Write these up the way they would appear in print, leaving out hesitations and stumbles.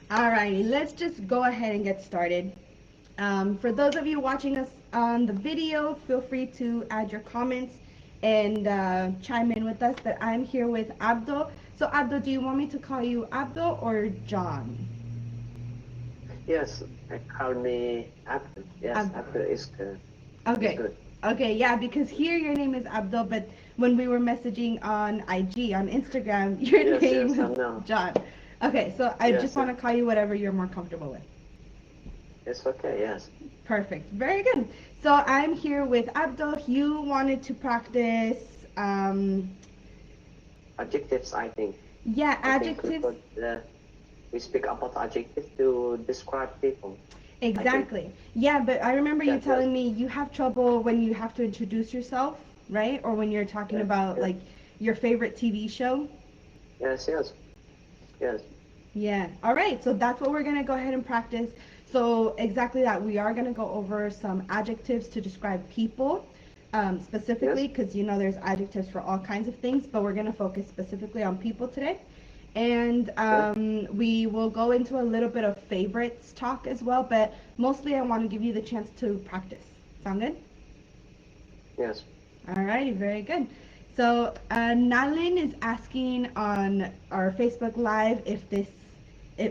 Alrighty, let's just go ahead and get started. For those of you watching us on the video, feel free to add your comments and chime in with us. But I'm here with Abdul. So Abdul, do you want me to call you Abdul or John? Yes, call me Abdul. Yes, Abdul. Abdul is good. Is Okay. good. Okay, yeah, because here your name is Abdul, but when we were messaging on IG, on Instagram, your Yes, name yes, I was know. John. Okay, so I just Yes, want to call you whatever you're more comfortable with. it's okay. Yes. Perfect. Very good. So I'm here with Abdul. You wanted to practice, um, Adjectives, I think. yeah, I think adjectives. we speak about adjectives to describe people. I think. Exactly. Yeah, but I remember you Yes, yes, telling me you have trouble when you have to introduce yourself, right? Or when you're talking yes, about yes, like your favorite TV show. yes, yes, yes, Yeah. All right. So that's what we're going to go ahead and practice. So exactly that. We are going to go over some adjectives to describe people, specifically yes. because you know there's adjectives for all kinds of things, but we're going to focus specifically on people today. And Okay. we will go into a little bit of favorites talk as well, but mostly I want to give you the chance to practice. Sound good? Yes. All righty, very good. So Nalin is asking on our Facebook Live if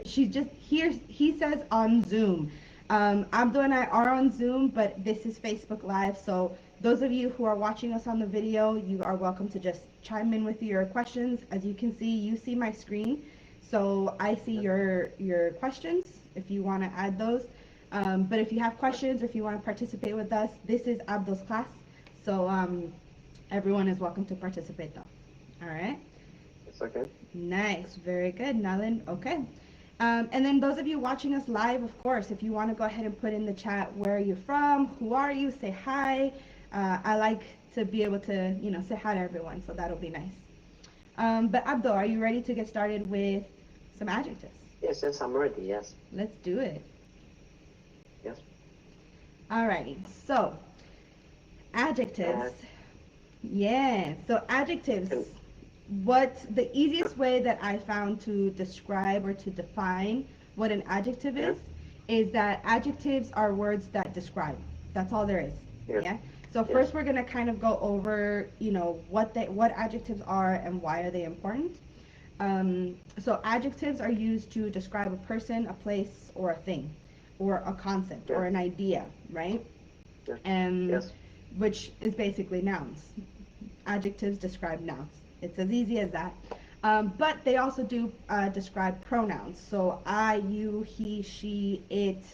she's just here. He says on Zoom. Abdo and I are on Zoom, but this is Facebook Live. So those of you who are watching us on the video, you are welcome to just chime in with your questions. As you can see, you see my screen, so I see Yes. your questions. If you want to add those, but if you have questions, or if you want to participate with us, this is Abdo's class. So everyone is welcome to participate though. All right. It's okay. Nice. Very good, Nalin. Okay. And then those of you watching us live, of course, if you want to go ahead and put in the chat where are you from, who are you, say hi. I like to be able to, say hi to everyone, so that'll be nice. But Abdul, are you ready to get started with some adjectives? Yes, yes, I'm ready. Yes, Let's do it. yes. Alrighty. So, adjectives. Uh, Yeah. So adjectives. can, What the easiest way that I found to describe or to define what an adjective yeah, is that adjectives are words that describe. That's all there is. yeah, Yeah. So yes, first we're gonna kind of go over, what adjectives are and why are they important. So adjectives are used to describe a person, a place, or a thing, or a concept, yeah, or an idea, right? yeah, And yes, which is basically nouns. Adjectives describe nouns. It's as easy as that. But they also do describe pronouns. So I, you, he, she, it.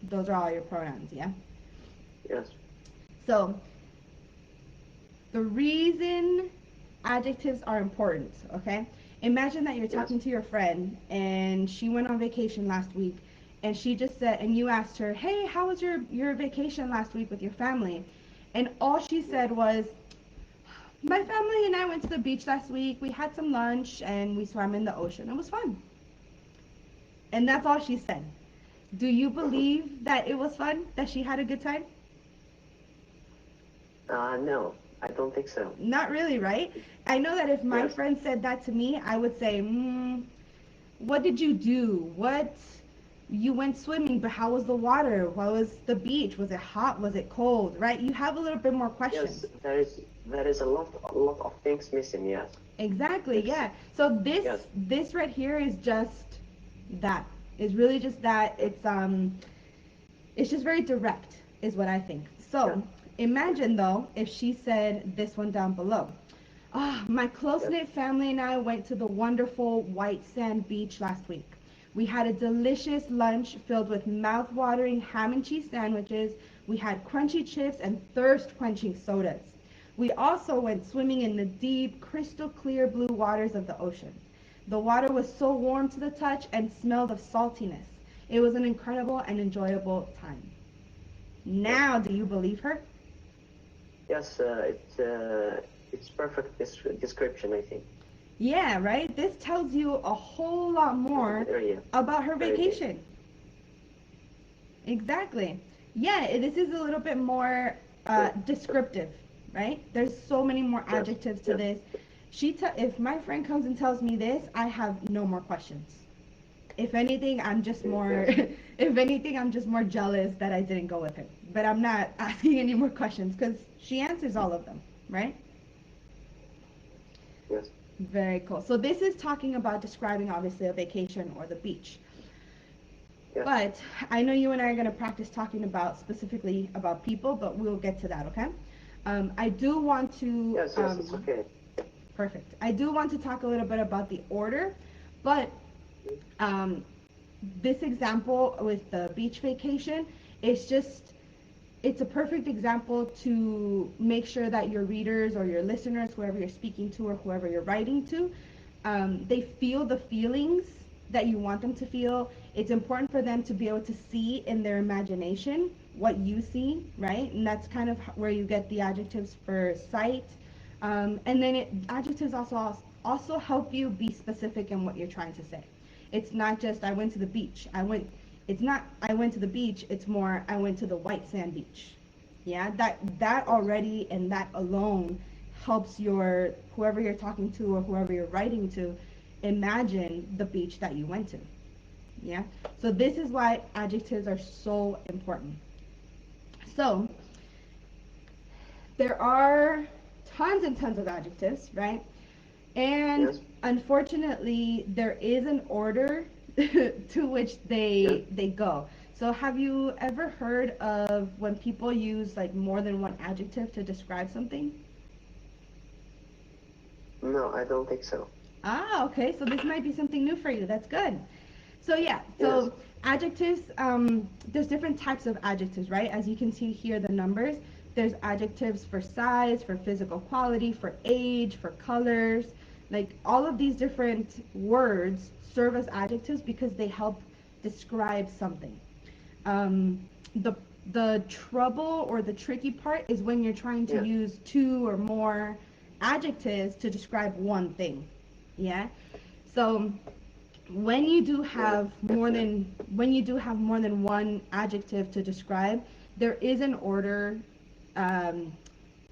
Those are all your pronouns, yeah? yes, So the reason adjectives are important, okay? Imagine that you're yes, talking to your friend and she went on vacation last week and she just said, and you asked her, hey, how was your vacation last week with your family? And all she yes, said was, my family and I went to the beach last week. We had some lunch and we swam in the ocean. It was fun. And that's all she said. Do you believe that it was fun? That she had a good time? no, I don't think so. Not really, right? I know that if my Yes, friend said that to me, I would say, what did you do? You went swimming, but how was the water? What was the beach? Was it hot? Was it cold? Right? You have a little bit more questions. yes, there is a lot of things missing. Yes, Exactly, it's yeah. So yes, this right here is just that. It's really just that. yeah, It's just very direct, is what I think. yeah, So imagine though if she said this one down below. Ah, my close yes, knit family and I went to the wonderful white sand beach last week. We had a delicious lunch filled with mouth-watering ham and cheese sandwiches. We had crunchy chips and thirst-quenching sodas. We also went swimming in the deep, crystal clear blue waters of the ocean. The water was so warm to the touch and smelled of saltiness. It was an incredible and enjoyable time. yes, Now, do you believe her? yes. It's perfect description. I think. Yeah, right? This tells you a whole lot more Very, about her very deep. vacation. Exactly. Yeah, this is a little bit more Yeah, descriptive, right? There's so many more yes, adjectives to yes, this. If my friend comes and tells me this, I have no more questions. If anything, I'm just more, Yes. if anything, I'm just more jealous that I didn't go with her. But I'm not asking any more questions because she answers all of them, right? Yes. Very cool. So this is talking about describing obviously a vacation or the beach. Yes. But I know you and I are going to practice talking about specifically about people, but we'll get to that, okay? I do want to, Yes. Yes. It's okay. perfect. I do want to talk a little bit about the order, but um, this example with the beach vacation is just, it's a perfect example to make sure that your readers or your listeners, whoever you're speaking to or whoever you're writing to, they feel the feelings that you want them to feel. It's important for them to be able to see in their imagination what you see, right? And that's kind of where you get the adjectives for sight. And then adjectives also help you be specific in what you're trying to say. It's not just I went to the beach. It's not I went to the beach. It's more I went to the white sand beach. Yeah, that Yes. already and that alone helps your whoever you're talking to or whoever you're writing to imagine the beach that you went to. Yeah. So this is why adjectives are so important. So there are tons and tons of adjectives, right? And Yes. unfortunately, there is an order to which Yes. they go. So have you ever heard of when people use like more than one adjective to describe something? No, I don't think so. Ah, okay. So this might be something new for you. That's good. So yeah, Yes. so adjectives, there's different types of adjectives, right? As you can see here, the numbers. There's adjectives for size, for physical quality, for age, for colors. Like all of these different words serve as adjectives because they help describe something. Um, the the trouble or the tricky part is when you're trying to Yes. use two or more adjectives to describe one thing. Yeah. So Yes. when you do have more than one adjective to describe, there is an order um,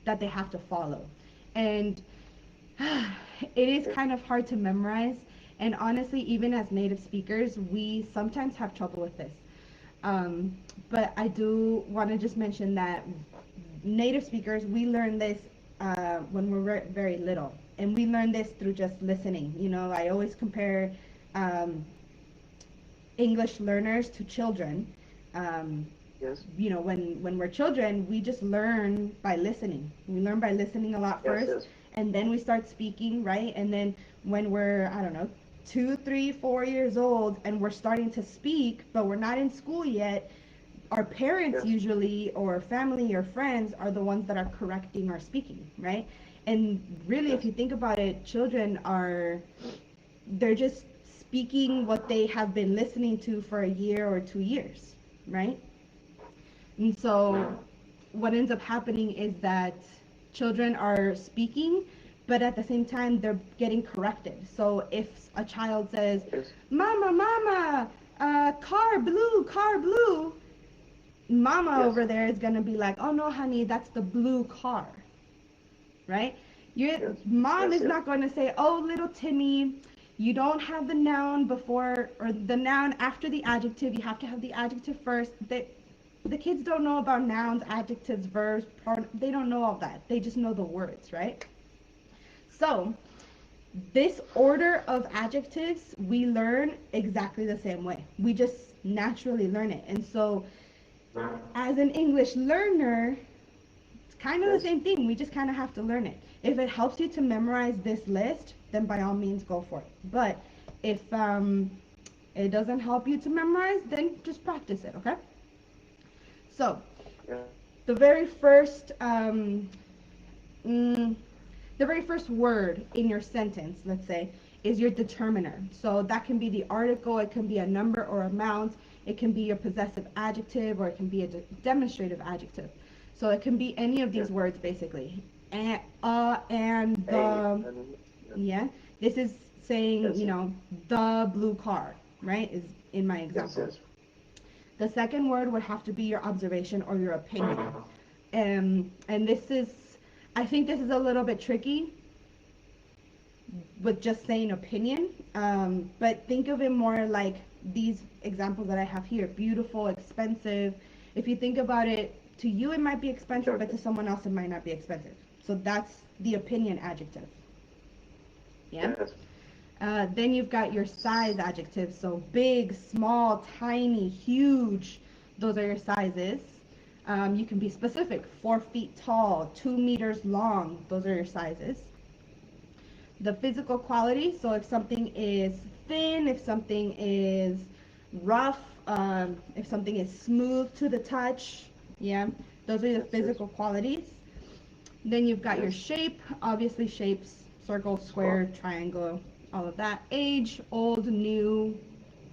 that they have to follow, and it is Yes. kind of hard to memorize. And honestly, even as native speakers, we sometimes have trouble with this. Um, but I do want to just mention that native speakers, we learn this when we're very little, and we learn this through just listening. You know, I always compare um, English learners to children. Um, Yes. you know, when we're children, we just learn by listening. We learn by listening a lot Yes. first, Yes. and then we start speaking, right? And then when we're, I don't know, 2, 3, 4 years old, and we're starting to speak, but we're not in school yet, our parents Yes. usually, or family or friends, are the ones that are correcting our speaking, right? And really, if Yes. you think about it, children are, they're just speaking what they have been listening to for a year or 2 years, right? And so what ends up happening is that children are speaking, but at the same time they're getting corrected. So if a child says, Yes. "Mama, mama, car blue," mama Yes. over there is gonna be like, "Oh no, honey, that's the blue car," right? Your Yes. mom Yes. is Yes. not going to say, "Oh, little Timmy, you don't have the noun before or the noun after the adjective. You have to have the adjective first." The kids don't know about nouns, adjectives, verbs, they don't know all that. They just know the words, right? So, this order of adjectives we learn exactly the same way. We just naturally learn it. And so, as an English learner, it's kind of the Yes. same thing. We just kind of have to learn it. If it helps you to memorize this list, then by all means go for it. But if it doesn't help you to memorize, then just practice it, okay? So, Yes. the very first mm, the very first word in your sentence, let's say, is your determiner. So that can be the article, it can be a number or amount, it can be a possessive adjective, or it can be a demonstrative adjective. So it can be any of these Yes. words basically. And A the, and yes. yeah, this is saying, Yes. you Yes. know, the blue car, right, is in my Yes. example. Yes. The second word would have to be your observation or your opinion. And this is, I think this is a little bit tricky with just saying opinion. But think of it more like these examples that I have here: beautiful, expensive. If you think about it, to you it might be expensive, but to someone else it might not be expensive. So that's the opinion adjective. Yeah. Yes. Then you've got your size adjectives. So big, small, tiny, huge. Those are your sizes. You can be specific: 4 feet tall, 2 meters long. Those are your sizes. The physical quality. So if something is thin, if something is rough, if something is smooth to the touch, yeah, those are the Yes. Yes. physical qualities. Then you've got your Yes. shape, obviously shapes, circle, square, triangle, all of that. Age, old, new,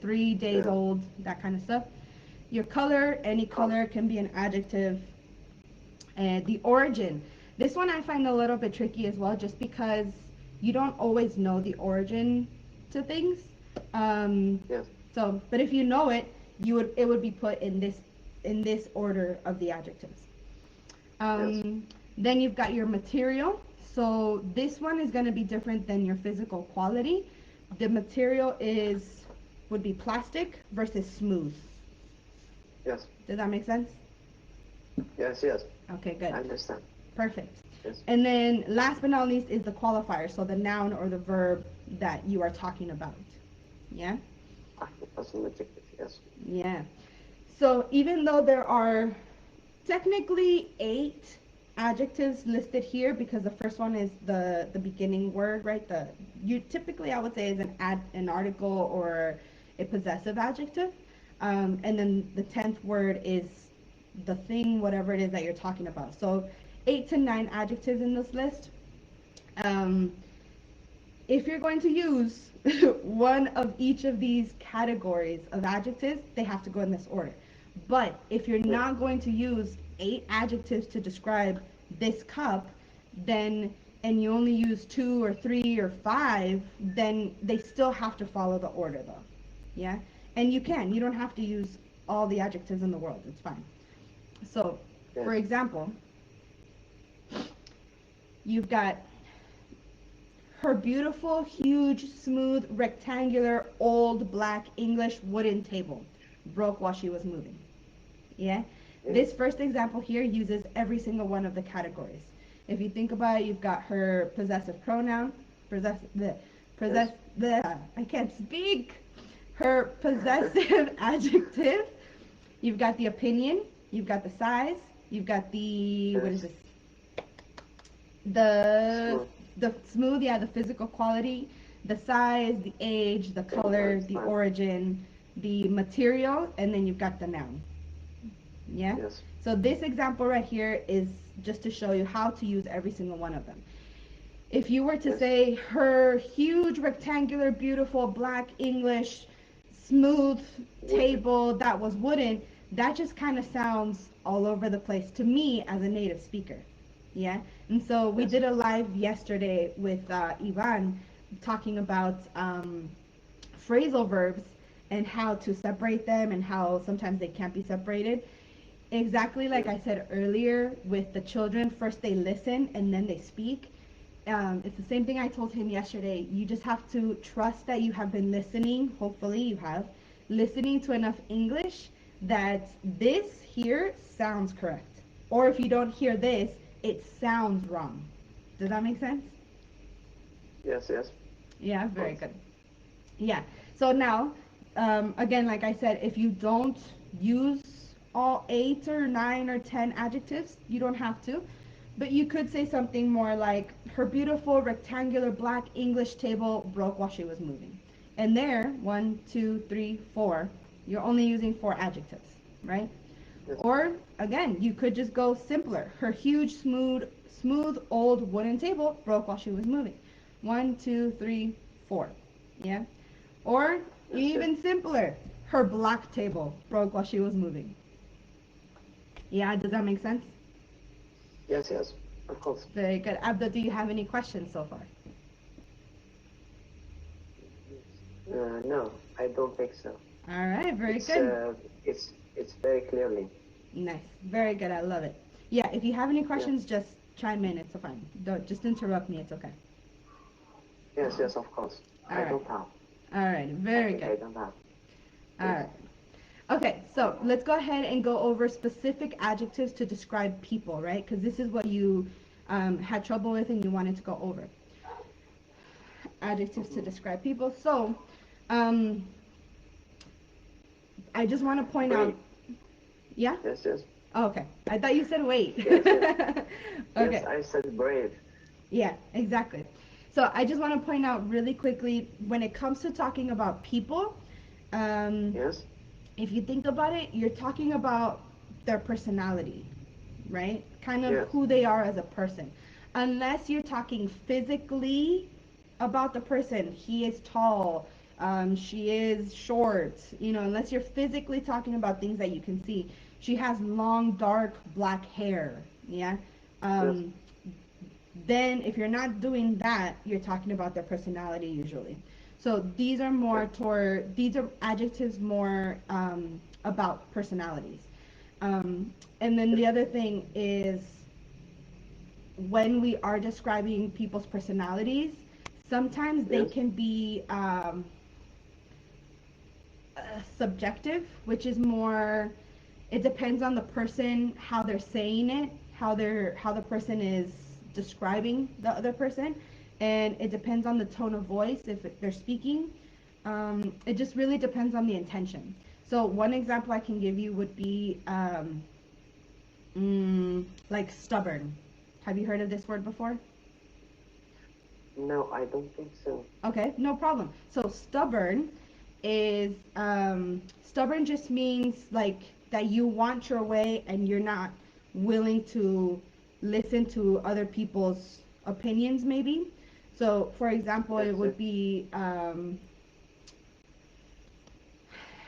3 days Yeah. old, that kind of stuff. Your color, any Color. color can be an adjective. And the origin. This one I find a little bit tricky as well, just because you don't always know the origin to things. Um, Yes. but if you know it, it would be put in this order of the adjectives. Yes. Then you've got your material. So this one is going to be different than your physical quality. The material would be plastic versus smooth. Yes. Does that make sense? Yes. Yes. Okay, I good. understand. Perfect. Yes. And then last but not least is the qualifier, so the noun or the verb that you are talking about. Yeah? Personal adjective. Yes. Yeah. So even though there are technically 8 adjectives listed here, because the first one is the beginning word, right? You typically, I would say, is an article or a possessive adjective. And then the 10th word is the thing, whatever it is that you're talking about. So 8 to 9 adjectives in this list. Um, if you're going to use one of each of these categories of adjectives, they have to go in this order. But if you're Yes. not going to use 8 adjectives to describe this cup, then and you only use 2 or 3 or 5, then they still have to follow the order though. Yeah? And you don't have to use all the adjectives in the world. It's fine. So, for Yes. example, you've got her beautiful, huge, smooth, rectangular, old, black, English wooden table broke while she was moving. Yeah? Yes. This first example here uses every single one of the categories. If you think about it, you've got her possessive pronoun, Yes. I can't speak. Her possessive adjective. You've got the opinion. You've got the size. You've got what is Yes. this? the Smooth. the smooth, yeah, the physical quality, the size, the age, the Yeah. I color, the understand. origin, the material, and then you've got the noun. Yeah. Yes. So this example right here is just to show you how to use every single one of them. If you were to Yes. say her huge rectangular beautiful black English smooth Wooden. table that was wooden, that just kind of sounds all over the place to me as a native speaker. Yeah. And so we Yes. did a live yesterday with Ivan talking about phrasal verbs and how to separate them and how sometimes they can't be separated. Exactly like Yes. I said earlier with the children, first they listen and then they speak. It's the same thing I told him yesterday. You just have to trust that you have been listening, hopefully you have, listening to enough English that this here sounds correct. Or if you don't hear this, it sounds wrong. Does that make sense? Yes. Yes. Yeah, Of very course. good. Yeah. So now, again, like I said, if you don't use all 8 or 9 or 10 adjectives, you don't have to. But you could say something more like, her beautiful rectangular black English table broke while she was moving. And there, 1, 2, 3, 4, you're only using 4 adjectives, right? Yes. Or, again, you could just go simpler. Her huge, smooth old wooden table broke while she was moving. 1, 2, 3, 4. Yeah? Or Yes. Yes. even simpler, her black table broke while she was moving. Yeah, does that make sense? Yes. Yes. Of course. Very good. Abda, do you have any questions so far? No, I don't think so. All right, very It's good. uh, it's very clearly. Nice. Very good. I love it. Yeah, if you have any Yeah. questions, just chime in. It's fine. Don't just interrupt me. It's okay. Yes, of course. All I right. don't have. All right. I Very think I good. don't have. All Yes. right. Okay, so let's go ahead and go over specific adjectives to describe people, right? Because this is what you had trouble with and you wanted to go over. Adjectives to Mm-hmm. describe people. So, um, I just want to point out, Brave. yeah? Yes. Oh, okay. I thought you said wait. Yes. Yes, Okay. I said brave. Yeah, exactly. So I just want to point out really quickly when it comes to talking about people, um, Yes. if you think about it, you're talking about their personality, right? Kind of Yes. who they are as a person. Unless you're talking physically about the person, he is tall, she is short, unless you're physically talking about things that you can see. She has long, dark, black hair, yeah? Yes. Um, then if you're not doing that, you're talking about their personality usually. So Yes. these are adjectives more about personalities. And then Yes. the other thing is when we are describing people's personalities, sometimes they Yes. can be subjective, which is more, it depends on the person, how they're saying it, how the person is describing the other person, and it depends on the tone of voice if they're speaking. It just really depends on the intention. So one example I can give you would be like stubborn. Have you heard of this word before? No, I don't think so. Okay, no problem. So is stubborn just means like that you want your way and you're not willing to listen to other people's opinions maybe. So for example, Yes. it Yes. would be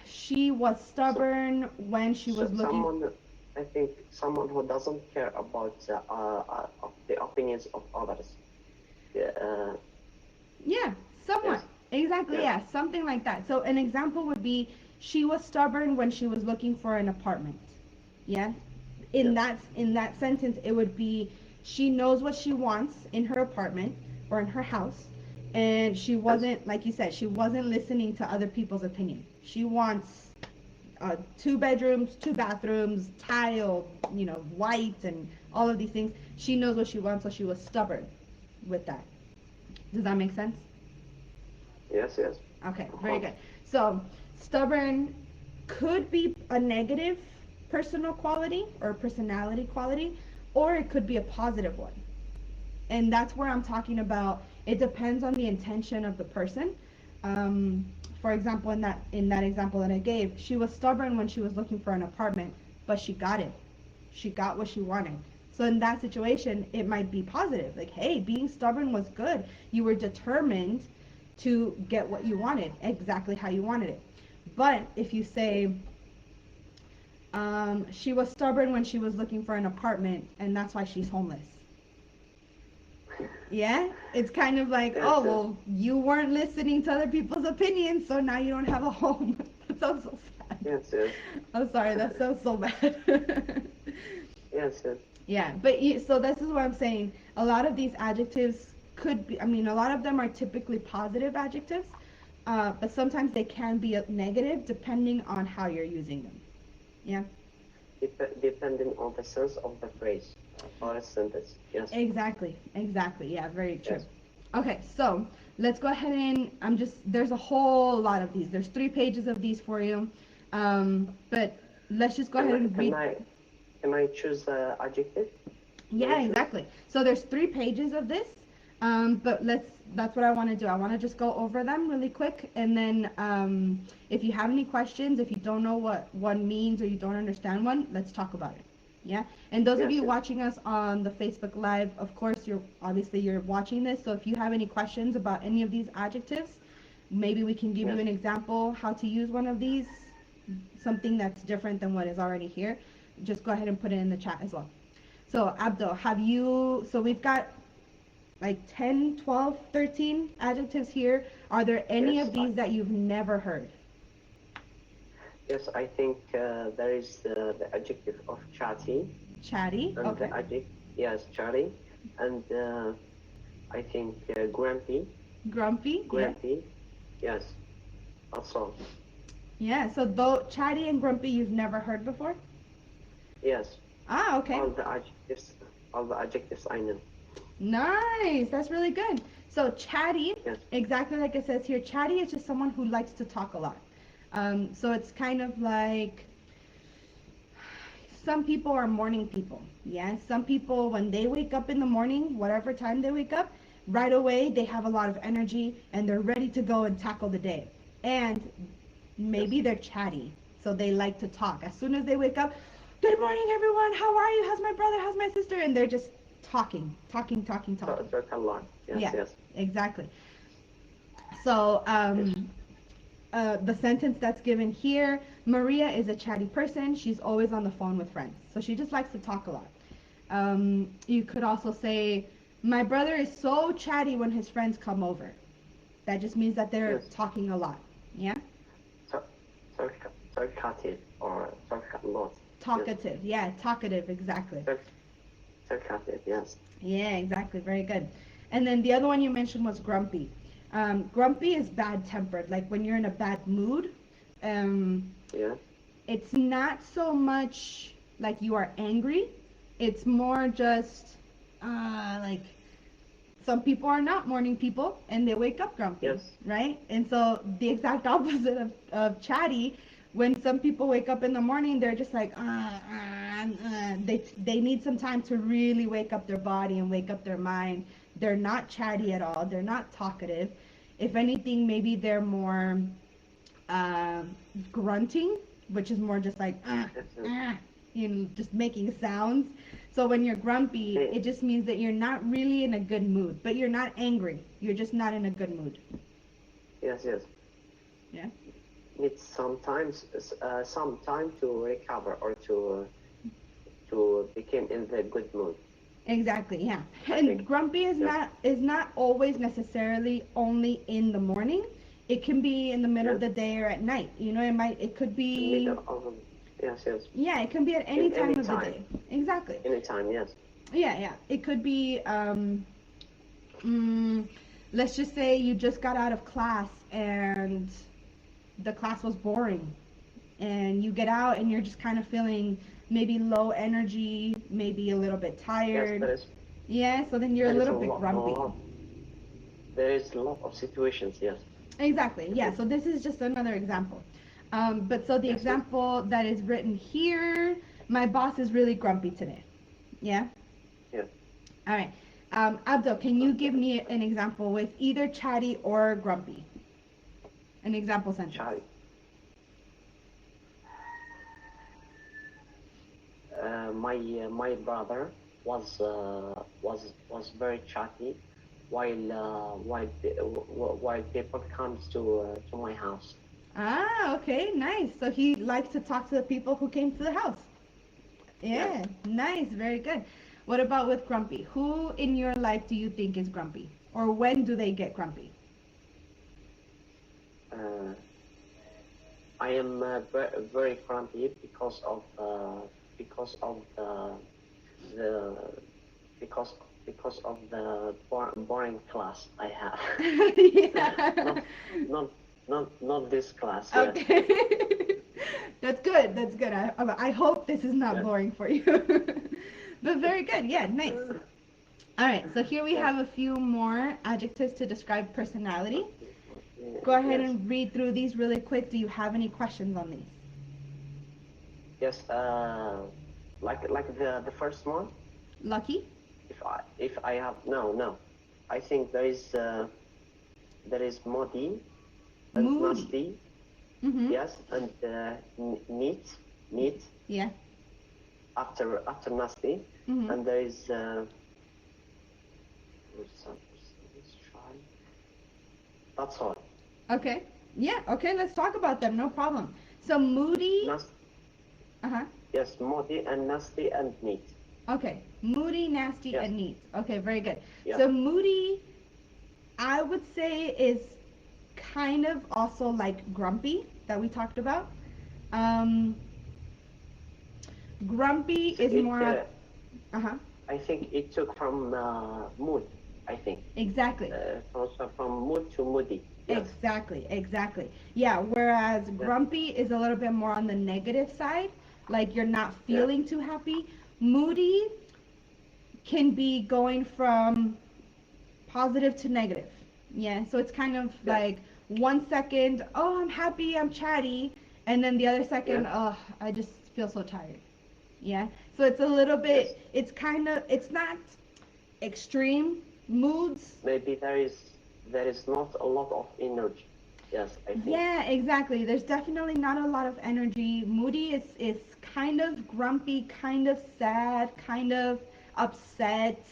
she was So, stubborn when she so was looking. someone, I think someone who doesn't care about of the opinions of others. Yeah. Yeah, somewhat. Yes. Exactly, Yes. yeah, something like that. So an example would be she was stubborn when she was looking for an apartment. Yeah? Yes. In that sentence it would be she knows what she wants in her apartment or in her house, and she Yes. wasn't, like you said, she wasn't listening to other people's opinion. She wants two bedrooms, two bathrooms, tile, white, and all of these things. She knows what she wants, so she was stubborn with that. Does that make sense? Yes. Okay, Of very course. good. So, stubborn could be a negative personal quality or personality quality, or it could be a positive one. And that's where I'm talking about. It depends on the intention of the person. Um, for example, in that example that I gave, she was stubborn when she was looking for an apartment, but she got it. She got what she wanted. So in that situation, it might be positive. Like, hey, being stubborn was good. You were determined to get what you wanted, exactly how you wanted it. But if you say, she was stubborn when she was looking for an apartment, and that's why she's homeless. Yeah, it's kind of like, Yes. oh, Yes. well, you weren't listening to other people's opinions, so now you don't have a home. That sounds so sad. Yes. I'm sorry, that sounds so bad. Yes. Yeah, but so this is what I'm saying. A lot of these adjectives could be, I mean, a lot of them are typically positive adjectives, but sometimes they can be a negative depending on how you're using them. Yeah, Depending on the sense of the phrase or a sentence. Yes. exactly. Yeah, very true. Yes. Okay, so let's go ahead and there's a whole lot of these. There's 3 pages of these for you. But let's just go Can ahead I and can read. I can I choose the adjective? Can I Yeah, choose? exactly. So there's 3 pages of this. But that's what I want to do. I want to just go over them really quick, and then if you have any questions, if you don't know what one means or you don't understand one, let's talk about it. Yeah. And those of Yes. you Yes. watching us on the Facebook Live, of course, you're watching this. So if you have any questions about any of these adjectives, maybe we can give you Yes. an example how to use one of these, something that's different than what is already here. Just go ahead and put it in the chat as well. So, Abdul, so we've got like 10, 12, 13 adjectives here. Are there any Yes. of these that you've never heard? Yes. I think there is the adjective of chatty Chatty, and okay. the adjective, yes, chatty, and I think grumpy. Grumpy, yeah. grumpy. Yes. Also, Yeah, so though chatty and grumpy you've never heard before? yes. Ah, okay. All the adjectives, all the adjectives I know. Nice. That's really good. So chatty, Yes. exactly like it says here, chatty is just someone who likes to talk a lot. So it's kind of like some people are morning people. Yeah. Some people, when they wake up in the morning, whatever time they wake up, right away they have a lot of energy and they're ready to go and tackle the day. And Yes. maybe they're chatty, so they like to talk. As soon as they wake up, good morning, everyone. How are you? How's my brother? How's my sister? And they're just talking, talking, talking, talking. Talk a lot. Yes. Yeah, Yes. exactly. So, Yes. the sentence that's given here, Maria is a chatty person. She's always on the phone with friends. So she just likes to talk a lot. You could also say, my brother is so chatty when his friends come over. That just means that they're Yes. talking a lot. Yeah? Talk, talkative or talk a lot. Yes. Talkative. Yeah, talkative, exactly. Talk, talkative. Yes. Yeah, exactly. Very good. And then the other one you mentioned was grumpy. Grumpy is bad tempered, like when you're in a bad mood. Um, Yeah. it's not so much like you are angry. It's more just like some people are not morning people and they wake up grumpy, Yes. right? And so the exact opposite of chatty, when some people wake up in the morning, they're just like, they need some time to really wake up their body and wake up their mind. They're not chatty at all. They're not talkative. If anything, maybe they're more uh, grunting, which is more just like, Yes. Yes. just making sounds. So when you're grumpy, Eh, it just means that you're not really in a good mood, but you're not angry. You're just not in a good mood. yes. Yes. Yeah. Needs sometimes some time to recover or to become in the good mood. Exactly. Yeah. I And think. grumpy Yes. is not always necessarily only in the morning. It can be in the middle of Yes. the day or at night. It could In be, middle of yes. Yes. yeah, it can be at any In time any of the time. day. Exactly. Any time. Yes. Yeah, yeah. It could be Mm, let's just say you just got out of class and the class was boring, and you get out and you're just kind of feeling maybe low energy, maybe a little bit Yes. tired. Yeah, so then you're a There is little bit a grumpy. lot. There is a lot of situations. Yes. Exactly. Yes. Yeah, so this is just another example. But so the Yes. Yes. example that is written here, my boss is really grumpy today. Yeah? Yes. All right. Abdul, can you give me an example with either chatty or grumpy? An example sentence. Child. My brother was very chatty while people comes to my house. Ah, okay, nice. So he likes to talk to the people who came to the house. Yes. Yeah, nice, very good. What about with grumpy? Who in your life do you think is grumpy? Or when do they get grumpy? Uh, I am very grumpy because of the because because of the boring class I have. Yeah. not not not this class. Yes. Okay. That's good. That's good. I hope this is not Yes. boring for you. But very good. Yeah, nice. All right, so here we Yes. have a few more adjectives to describe personality. Go ahead Yes. and read through these really quick. Do you have any questions on these? Yes. Like the first one. Lucky? If I have no. I think there is muddy and Moody. nasty. Mm-hmm. Yes, and neat Yeah. after nasty, Mm-hmm. and there is let's try. That's all. Okay. Yeah, okay, let's talk about them. No problem. So moody. Nas Uh-huh. yes, muddy and nasty and neat. Okay. Moody, nasty, Yes, and neat. Okay, very good. yeah. So moody, I would say, is kind of also like grumpy that we talked about. Um, grumpy So is it more of, uh-huh. I think it took from mood. I think. Exactly. From mood to moody. Yes. Exactly. Yeah, whereas Yeah. grumpy is a little bit more on the negative side, like you're not Yeah. feeling too happy. Moody can be going from positive to negative. Yeah, so it's kind of Yeah. like 1 second, oh, I'm happy, I'm chatty, and then the other Yeah. second, oh, I just feel so tired. Yeah, so it's a little Yes. bit, it's kind of, it's not extreme moods. Maybe there is not a lot of energy. Yes, I think. Yeah, exactly. There's definitely not a lot of energy. Moody is kind of grumpy, kind of sad, kind of upset.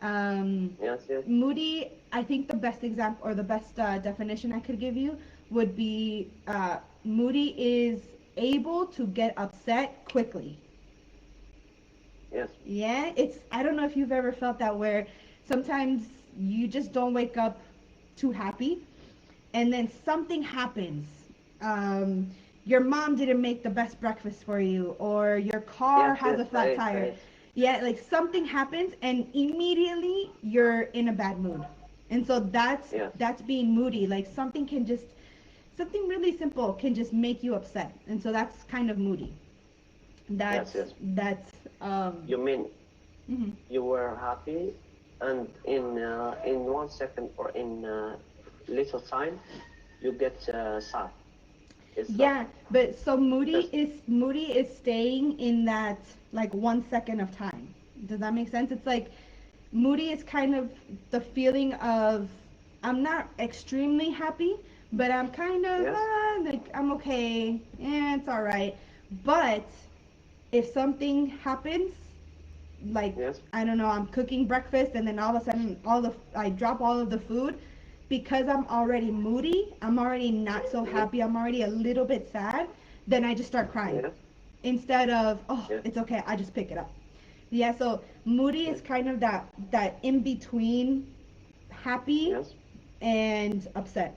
Um, Yes. Yes. Moody, I think the best example or the best definition I could give you would be Moody is able to get upset quickly. Yes. Yeah, it's, I don't know if you've ever felt that where sometimes you just don't wake up too happy and then something happens. Um, your mom didn't make the best breakfast for you, or your car Yes. has Yes. a flat I. tire. Yeah, like something happens, and immediately you're in a bad mood. And so Yes. that's being moody. Like something really simple can just make you upset, and so that's kind of moody. Yes. That's Yes. that's You mean mhm. you were happy, and in 1 second or in little time, you get sad. Is that Yeah, but so yes? Moody is staying in that like 1 second of time. Does that make sense? It's like Moody is kind of the feeling of I'm not extremely happy, but I'm kind of Yes. like I'm okay. Yeah, it's all right. But if something happens, like Yes. I don't know, I'm cooking breakfast and then all of a sudden I drop all of the food because I'm already moody, I'm already not so Yes. happy, I'm already a little bit sad, then I just start crying Yes. instead of oh, Yes. it's okay, I just pick it up. Yeah, so moody is Yes. kind of that in between happy Yes. and upset.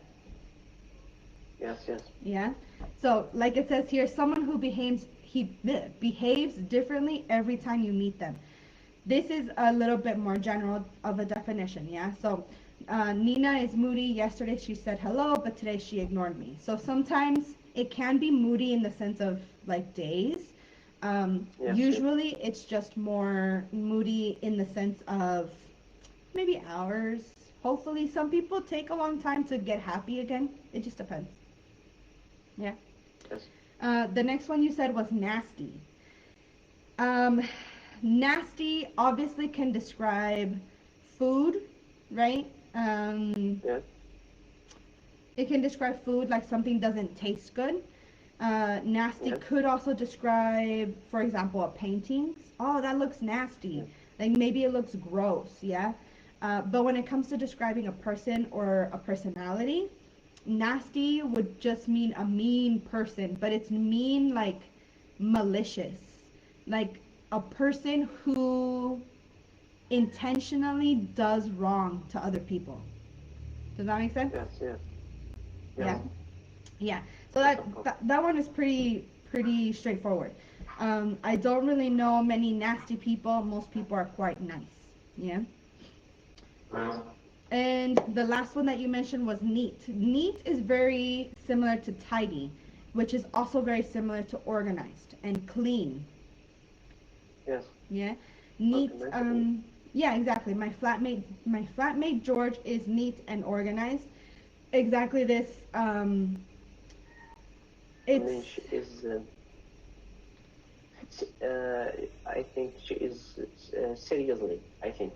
Yes. Yes. Yeah. So, like it says here, someone who behaves differently every time you meet them. This is a little bit more general of a definition, yeah? So, Nina is moody. Yesterday she said hello, but today she ignored me. So sometimes it can be moody in the sense of like days. Yes. Yes. Usually it's just more moody in the sense of maybe hours. Hopefully, some people take a long time to get happy again. It just depends. Yeah. Yes. The next one you said was nasty. Um, Nasty obviously can describe food, right? Yes. It can describe food like something doesn't taste good. Nasty Yes. could also describe, for example, a painting. Oh, that looks nasty. Yes. Like maybe it looks gross, yeah? But when it comes to describing a person or a personality, nasty would just mean a mean person, but it's mean like malicious. Like a person who intentionally does wrong to other people. Does that make sense? Yes. Yes. Yes. Yeah. Yeah. So Yes. Of course. that one is pretty straightforward. I don't really know many nasty people. Most people are quite nice. Yeah. Yes. And the last one that you mentioned was neat. Neat is very similar to tidy, which is also very similar to organized and clean. Yes. Yeah. Neat. Organized. Yeah, exactly. My flatmate George is neat and organized. Exactly this. I It's mean, she is. I think she is seriously. I think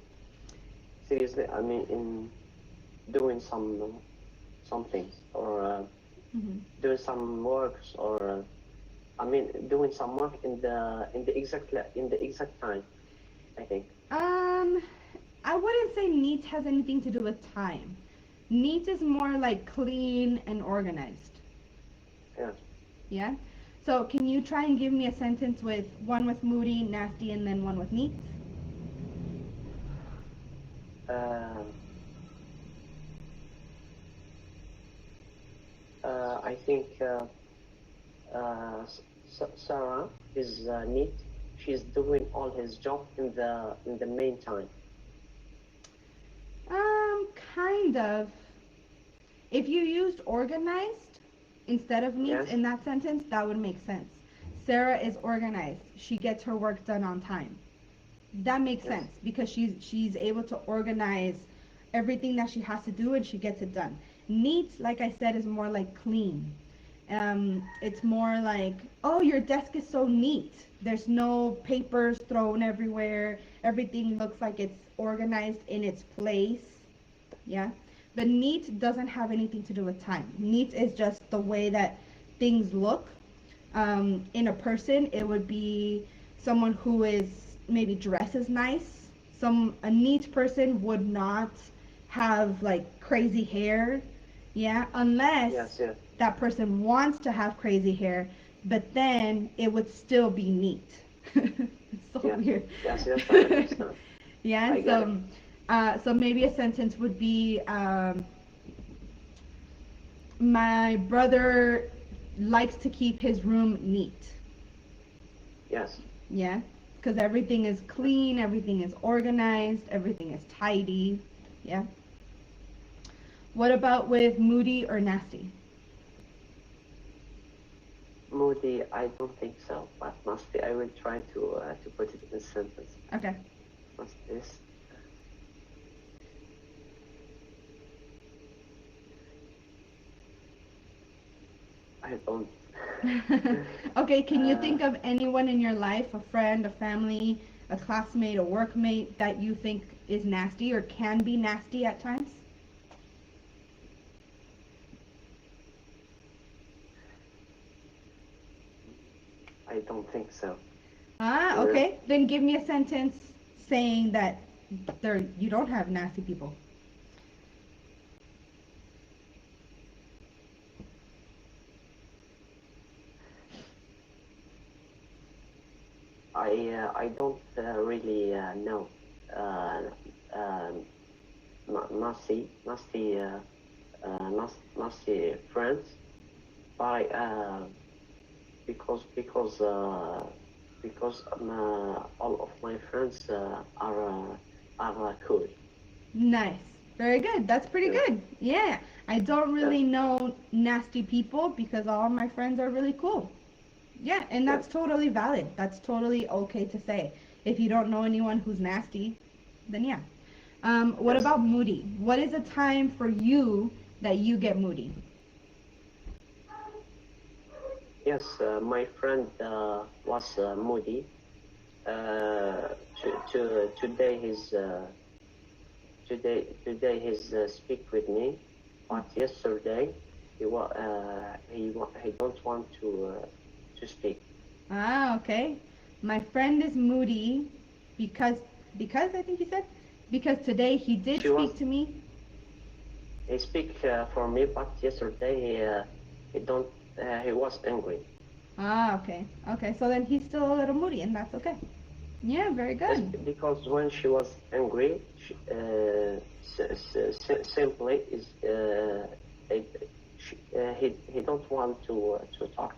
seriously. I mean, in doing some things or mhm. doing some works or I mean doing some work in the exact time. I think. um, I wouldn't say neat has anything to do with time. Neat is more like clean and organized. Yes. Yeah. So can you try and give me a sentence with one with moody, nasty, and then one with neat? Um, I think Sarah is neat. She's doing all his job in the meantime. Kind of. If you used organized instead of neat Yes. in that sentence, that would make sense. Sarah is organized. She gets her work done on time. That makes Yes. sense because she's able to organize everything that she has to do and she gets it done. Neat, like I said, is more like clean. It's more like, oh, your desk is so neat. There's no papers thrown everywhere. Everything looks like it's organized in its place. Yeah. But neat doesn't have anything to do with time. Neat is just the way that things look. In a person, it would be someone who is maybe dresses nice. A neat person would not have like crazy hair, yeah, unless Yes. Yes. that person wants to have crazy hair, but then it would still be neat. It's so Yes. weird. Yes. Yes. I understand. Yeah, I get it. so maybe a sentence would be, my brother likes to keep his room neat. Yes. Yeah, because everything is Yes. clean, everything is organized, everything is tidy. Yeah. What about with moody or nasty? Moody, I don't think so, but must be. I will try to put it in a sentence. Okay. Must this? I don't. Okay, can you uh, think of anyone in your life, a friend, a family, a classmate, a workmate that you think is nasty or can be nasty at times? I don't think so. Ah, Uh, okay. Then give me a sentence saying that you don't have nasty people. I don't really know. Uh, um, nasty friends, by because all of my friends are cool. Nice. Very good. That's pretty Yes. good. Yeah. I don't Yes. really know nasty people because all my friends are really cool. Yeah, and Yes. that's totally valid. That's totally okay to say. If you don't know anyone who's nasty, then yeah. What Yes. about moody? What is a time for you that you get moody? Yes. My friend was moody. Today he's speak with me, but yesterday he don't want to speak. Ah, okay. My friend is moody because I think you said because today he did She was speak to me. he speak for me, but yesterday he don't he was angry. Ah, okay. Okay, so then he's still a little moody and that's okay. Yeah, very Yes, good. because when she was angry, simply is it, he don't want to talk.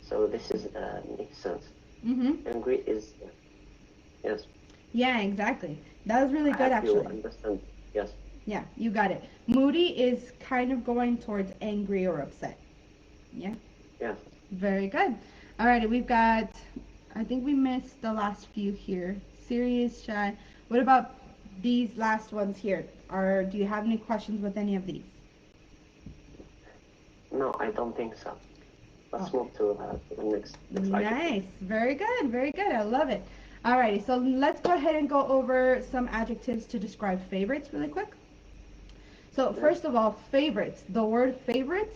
So this is makes sense. Mhm. Angry is yes. Yeah, exactly. That was really I good have you actually. understand. Yes. Yeah, you got it. Moody is kind of going towards angry or upset. Yeah, Yes. very good. Alrighty, we've got, I think we missed the last few here. Serious, shy. What about these last ones here? Do you have any questions with any of these? No, I don't think so. Let's Okay. move to the next adjective. Nice. Very good. Very good. I love it. Alrighty, so let's go ahead and go over some adjectives to describe favorites really quick. So Yes. first of all, favorites. The word favorite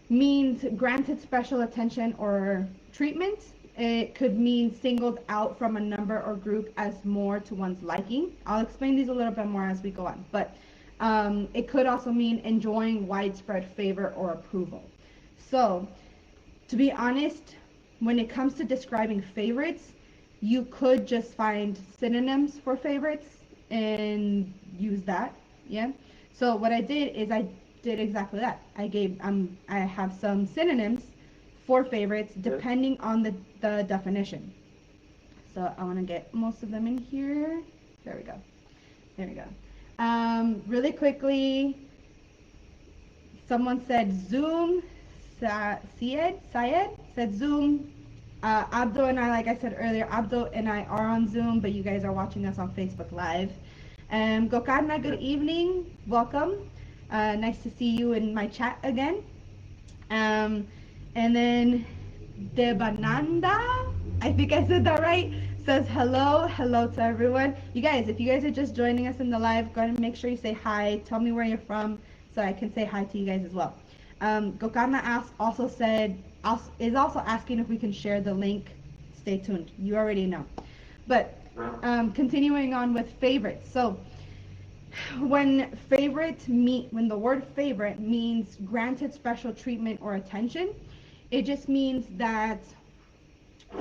means granted special attention or treatment. It could mean singled out from a number or group as more to one's liking. I'll explain these a little bit more as we go on. But it could also mean enjoying widespread favor or approval. So, to be honest, when it comes to describing favorites, you could just find synonyms for favorites and use that. Yeah. So what I did is I did exactly that. I have some synonyms for favorites Yes. depending on the definition. So I want to get most of them in here. There we go. There we go. Really quickly, someone said Zoom. Syed said Zoom. Abdo and I, like I said earlier, Abdo and I are on Zoom, but you guys are watching us on Facebook Live. Gokarna, good evening. Welcome. Nice to see you in my chat again. And then Debananda, I think I said that right, says hello to everyone. You guys, if you guys are just joining us in the live, go ahead and make sure you say hi. Tell me where you're from so I can say hi to you guys as well. Gokarna is also asking if we can share the link. Stay tuned. You already know. But continuing on with favorites. So when the word favorite means granted special treatment or attention, it just means that,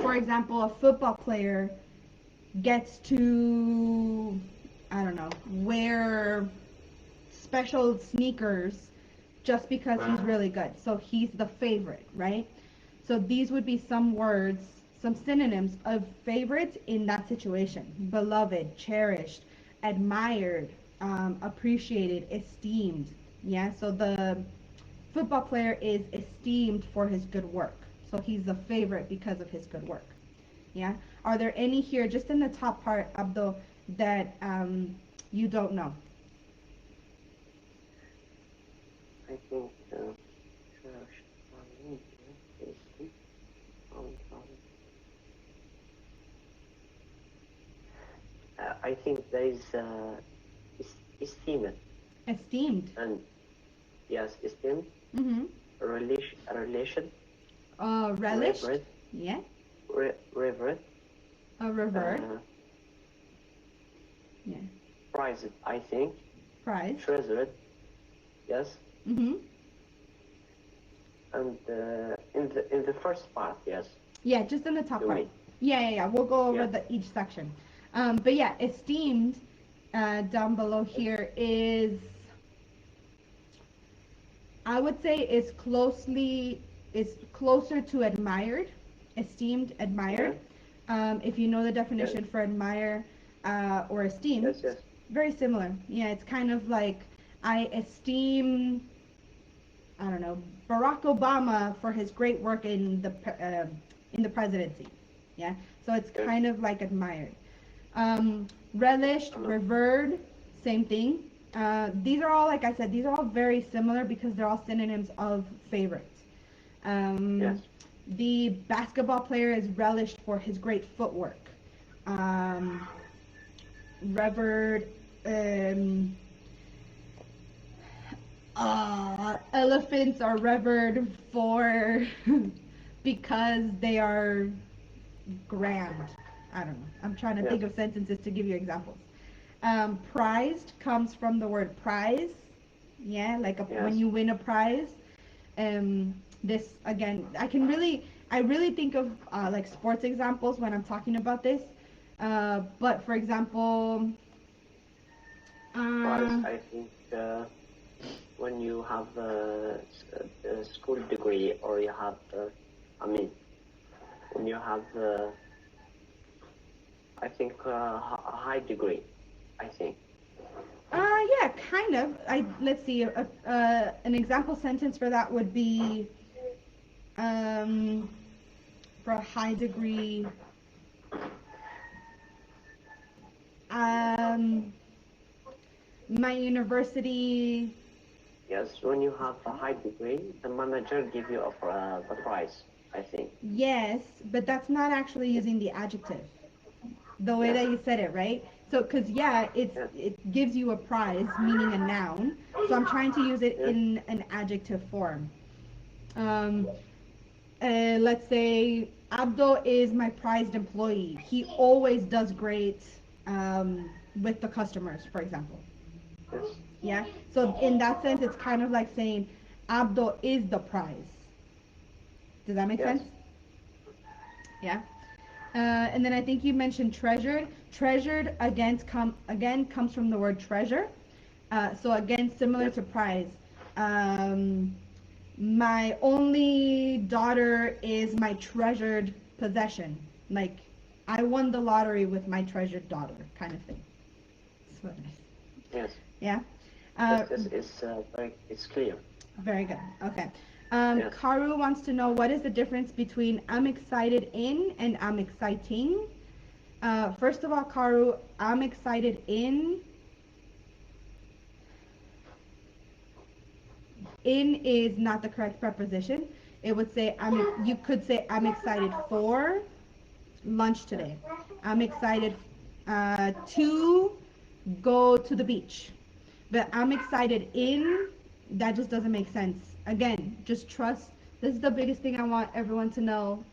for example, a football player gets to, I don't know, wear special sneakers just because he's really good. So he's the favorite, right? So these would be some words, some synonyms of favorites in that situation. Beloved, cherished, admired, appreciated, esteemed. Yeah, so the football player is esteemed for his good work. So he's the favorite because of his good work. Yeah. Are there any here, just in the top part, Abdul, that you don't know? I think I think there is esteemed. Esteemed. And yes, esteemed. Mm-hmm. Relation. Relished. Revered. Yeah. Revered. Revered. Yeah. Prized, I think. Prize. Treasured. Yes. Mm-hmm. And in the first part, yes. Yeah, just in the top part. Me. Yeah. We'll go over each section. But yeah, esteemed down below here is, I would say, is closer to admired. Esteemed, admired. Yeah. If you know the definition for admire or esteem, yes. very similar. Yeah, it's kind of like, I esteem, I don't know, Barack Obama for his great work in the presidency. Yeah, so it's kind of like admired. Relished, revered, same thing. These are all, like I said, these are all very similar because they're all synonyms of favorites. Yes. The basketball player is relished for his great footwork. Revered. Elephants are revered for because they are grand. I don't know. I'm trying to think of sentences to give you examples. Prized comes from the word prize. Yeah, like when you win a prize. This again, I really think of like sports examples when I'm talking about this. But for example, Prize, I think when you have a school degree, or you have, when you have, I think, a high degree, I think. Yeah, kind of. Let's see. An example sentence for that would be, for a high degree. My university. Yes, when you have a high degree, the manager give you the prize, I think. Yes, but that's not actually using the adjective. The way that you said it, right? So, because it gives you a prize, meaning a noun. So I'm trying to use it in an adjective form. Let's say Abdo is my prized employee. He always does great with the customers, for example. Yes. Yeah. So in that sense, it's kind of like saying Abdo is the prize. Does that make sense? Yeah. And then I think you mentioned treasured. Treasured again comes from the word treasure. So again, similar to prize. My only daughter is my treasured possession. Like, I won the lottery with my treasured daughter, kind of thing. So nice. Yes. Yeah. It's clear. Very good. Okay. Yes. Karu wants to know what is the difference between I'm excited in and I'm exciting. First of all, Karu, I'm excited in is not the correct preposition. It would say you could say I'm excited for lunch Yes. today. I'm excited to go to the beach. But I'm excited in, that just doesn't make sense. Again, just trust. This is the biggest thing I want everyone to know.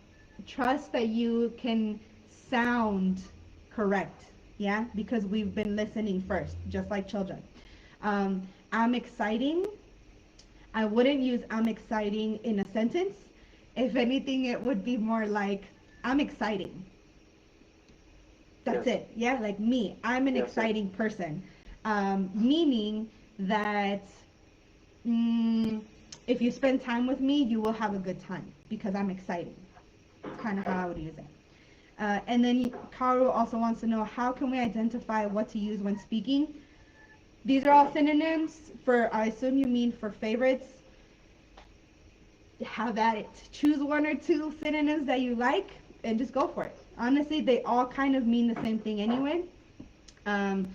Trust that you can sound correct. Yeah? Because we've been listening first, just like children. I'm exciting. I wouldn't use I'm exciting in a sentence. If anything, it would be more like I'm exciting. That's Yes. it. Yeah, like me. I'm an Yes. Yes. exciting person. Meaning that mm, if you spend time with me, you will have a good time because I'm exciting. It's kind of how I would use it. And then Karu also wants to know how can we identify what to use when speaking. These are all synonyms for, I assume you mean for favorites. Have at it. Choose one or two synonyms that you like and just go for it. Honestly, they all kind of mean the same thing anyway. Um,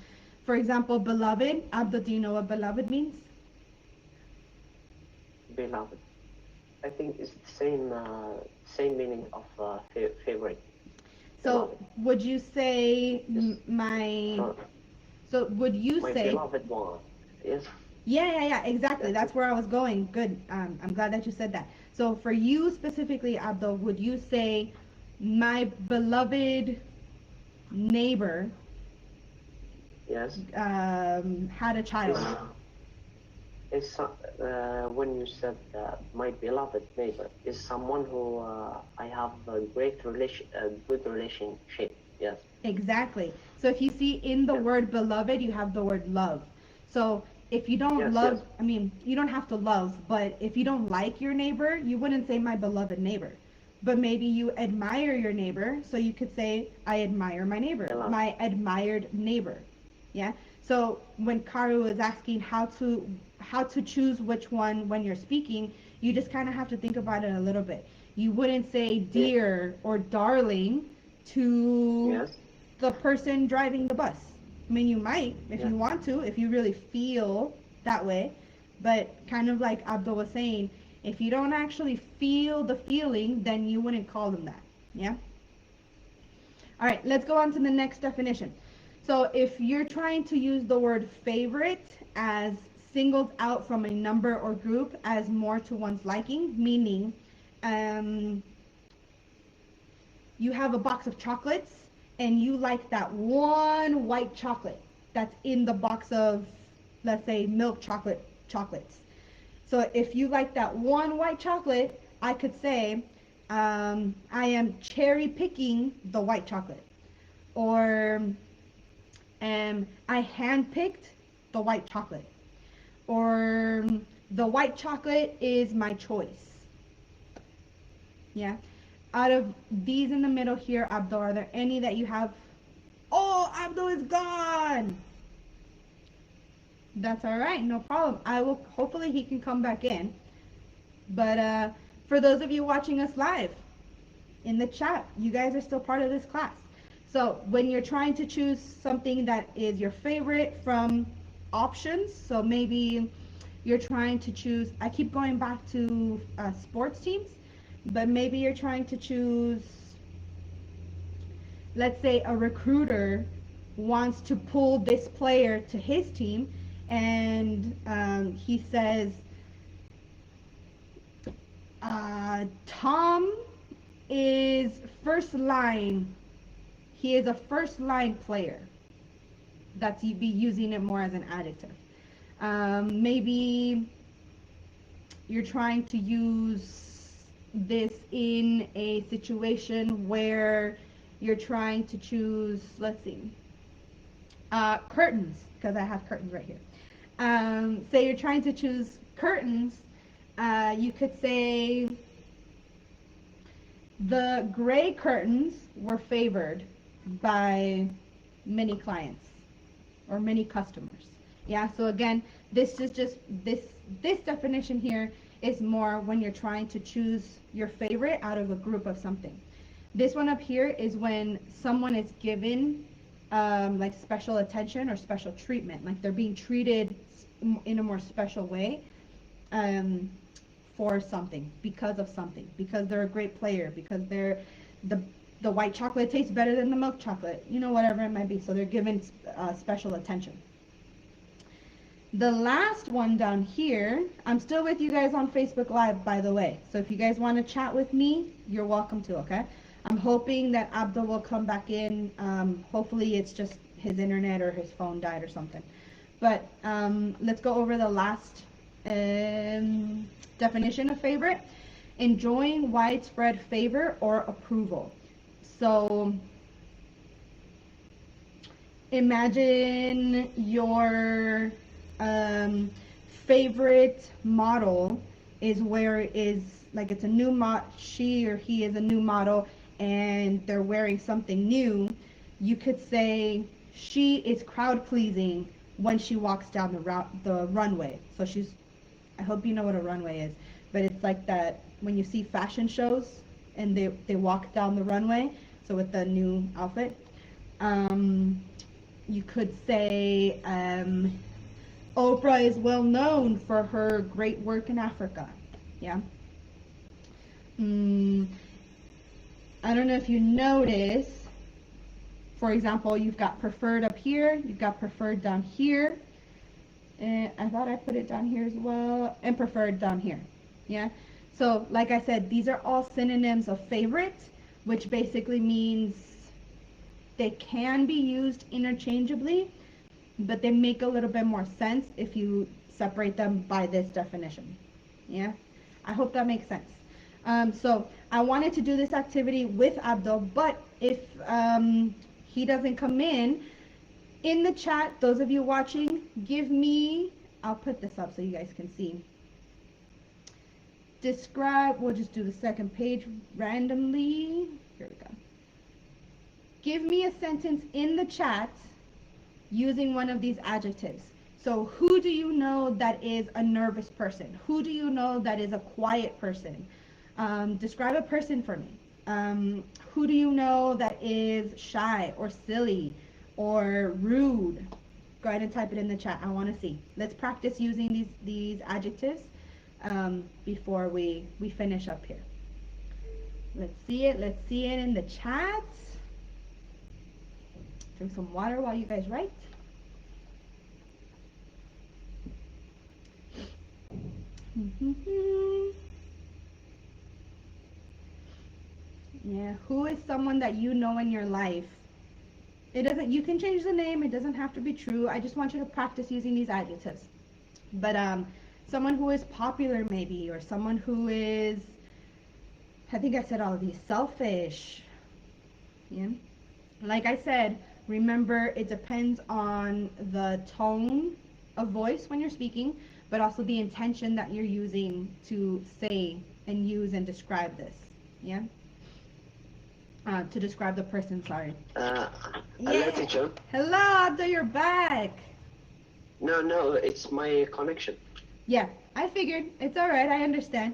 for example, beloved. Abdul, do you know what beloved means? Beloved. I think it's the same meaning of favorite. So Beloved. would you say Yes. my? Uh, So would you my say? beloved one. Yes. Yeah, exactly. That's That's it. where I was going. Good. I'm glad that you said that. So for you specifically, Abdul, would you say my beloved neighbor Yes. had a child? It's is when you said my beloved neighbor is someone who I have a good relationship. Yes. Exactly. So if you see in the Yes. word beloved, you have the word love. So if you don't Yes. love, Yes. I mean, you don't have to love, but if you don't like your neighbor, you wouldn't say my beloved neighbor. But maybe you admire your neighbor, so you could say I admire my neighbor, Beloved. my admired neighbor. Yeah. So when Karu is asking how to choose which one when you're speaking, you just kind of have to think about it a little bit. You wouldn't say Yes. dear or darling to Yes. the person driving the bus. I mean, you might if Yes. you want to, if you really feel that way, but kind of like Abdul was saying, if you don't actually feel the feeling, then you wouldn't call them that. Yeah? All right, let's go on to the next definition. So if you're trying to use the word favorite as singled out from a number or group as more to one's liking, meaning um, you have a box of chocolates and you like that one white chocolate that's in the box of, let's say, milk chocolates. So if you like that one white chocolate, I could say, I am cherry picking the white chocolate. Or I handpicked the white chocolate. Or the white chocolate is my choice. Yeah. Out of these in the middle here, Abdul, are there any that you have? Oh, Abdul is gone. That's all right, no problem. I will. Hopefully, he can come back in. But for those of you watching us live in the chat, you guys are still part of this class. So when you're trying to choose something that is your favorite from options, so maybe you're trying to choose. I keep going back to sports teams, but maybe you're trying to choose, let's say a recruiter wants to pull this player to his team and he says Tom is first line, he is a first line player. That's you be using it more as an adjective. Maybe you're trying to use this in a situation where you're trying to choose, let's see, curtains, because I have curtains right here. Say you're trying to choose curtains, you could say the gray curtains were favored by many clients or many customers. Yeah, so again, this is just this definition here is more when you're trying to choose your favorite out of a group of something. This one up here is when someone is given like special attention or special treatment, like they're being treated in a more special way um, for something, because they're a great player, because the the white chocolate tastes better than the milk chocolate, whatever it might be. So they're given special attention. The last one down here, I'm still with you guys on Facebook Live, by the way. So if you guys want to chat with me, you're welcome to, okay? I'm hoping that Abdul will come back in. Hopefully it's just his internet or his phone died or something. But let's go over the last definition of favorite. Enjoying widespread favor or approval. So imagine your favorite model is where it is like it's a new she or he is a new model and they're wearing something new. You could say she is crowd pleasing when she walks down the runway. So I hope you know what a runway is, but it's like that when you see fashion shows and they walk down the runway, so with the new outfit. You could say Oprah is well known for her great work in Africa. Yeah. I don't know if you notice, for example, you've got preferred up here, you've got preferred down here, and I thought I put it down here as well, and preferred down here. Yeah. So like I said, these are all synonyms of favorite, which basically means they can be used interchangeably, but they make a little bit more sense if you separate them by this definition. Yeah, I hope that makes sense. So I wanted to do this activity with Abdul, but if he doesn't come in the chat, those of you watching, give me, I'll put this up so you guys can see. Describe, we'll just do the second page randomly. Here we go. Give me a sentence in the chat using one of these adjectives. So who do you know that is a nervous person? Who do you know that is a quiet person? Describe a person for me. Who do you know that is shy or silly or rude? Go ahead and type it in the chat. I want to see. Let's practice using these adjectives before we finish up here. Let's see it. Let's see it in the chat. Drink some water while you guys write. Yeah, who is someone that you know in your life? You can change the name, it doesn't have to be true. I just want you to practice using these adjectives. But someone who is popular maybe, or someone who is, I think I said all of these, selfish. Yeah. Like I said, remember it depends on the tone of voice when you're speaking, but also the intention that you're using to say and use and describe this. Yeah. To describe the person, sorry. Hello, teacher. Hello, Abdul, you're back. No, it's my connection. Yeah, I figured. It's alright, I understand.